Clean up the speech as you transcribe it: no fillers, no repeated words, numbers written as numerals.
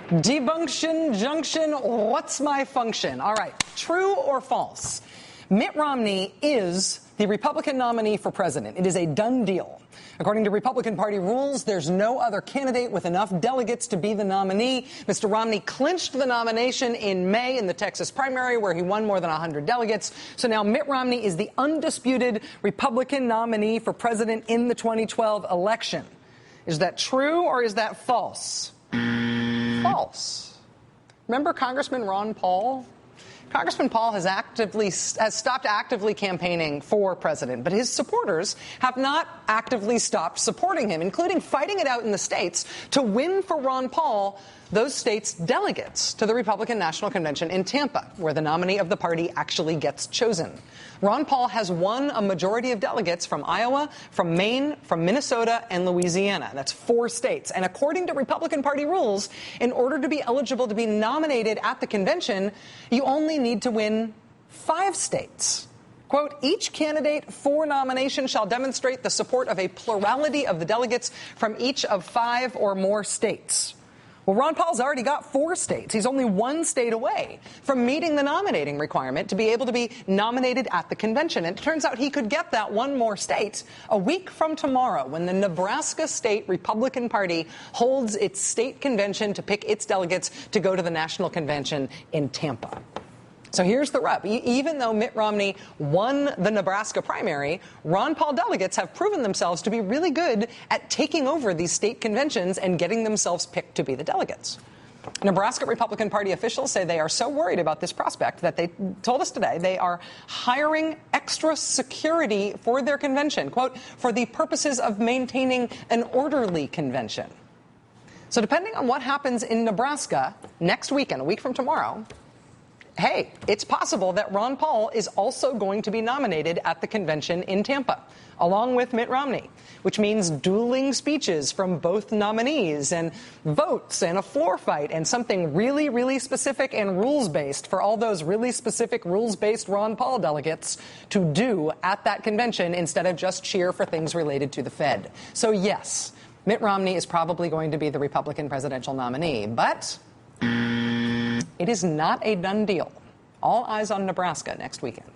Debunction, junction, what's my function? All right, true or false? Mitt Romney is the Republican nominee for president. It is a done deal. According to Republican Party rules, there's no other candidate with enough delegates to be the nominee. Mr. Romney clinched the nomination in May in the Texas primary, where he won more than 100 delegates. So now Mitt Romney is the undisputed Republican nominee for president in the 2012 election. Is that true or is that false? False. Remember Congressman Ron Paul? Congressman Paul has stopped actively campaigning for president, but his supporters have not actively stopped supporting him, including fighting it out in the states to win for Ron Paul those states' delegates to the Republican National Convention in Tampa, where the nominee of the party actually gets chosen. Ron Paul has won a majority of delegates from Iowa, from Maine, from Minnesota, and Louisiana. That's 4 states. And according to Republican Party rules, in order to be eligible to be nominated at the convention, you only need to win 5 states. Quote, each candidate for nomination shall demonstrate the support of a plurality of the delegates from each of 5 or more states. Well, Ron Paul's already got 4 states. He's only 1 state away from meeting the nominating requirement to be able to be nominated at the convention. And it turns out he could get that 1 more state a week from tomorrow when the Nebraska State Republican Party holds its state convention to pick its delegates to go to the national convention in Tampa. So here's the rub. Even though Mitt Romney won the Nebraska primary, Ron Paul delegates have proven themselves to be really good at taking over these state conventions and getting themselves picked to be the delegates. Nebraska Republican Party officials say they are so worried about this prospect that they told us today they are hiring extra security for their convention, quote, for the purposes of maintaining an orderly convention. So depending on what happens in Nebraska next weekend, a week from tomorrow, hey, it's possible that Ron Paul is also going to be nominated at the convention in Tampa, along with Mitt Romney, which means dueling speeches from both nominees and votes and a floor fight and something really, really specific and rules-based for all those really specific rules-based Ron Paul delegates to do at that convention instead of just cheer for things related to the Fed. So, yes, Mitt Romney is probably going to be the Republican presidential nominee, but it is not a done deal. All eyes on Nebraska next weekend.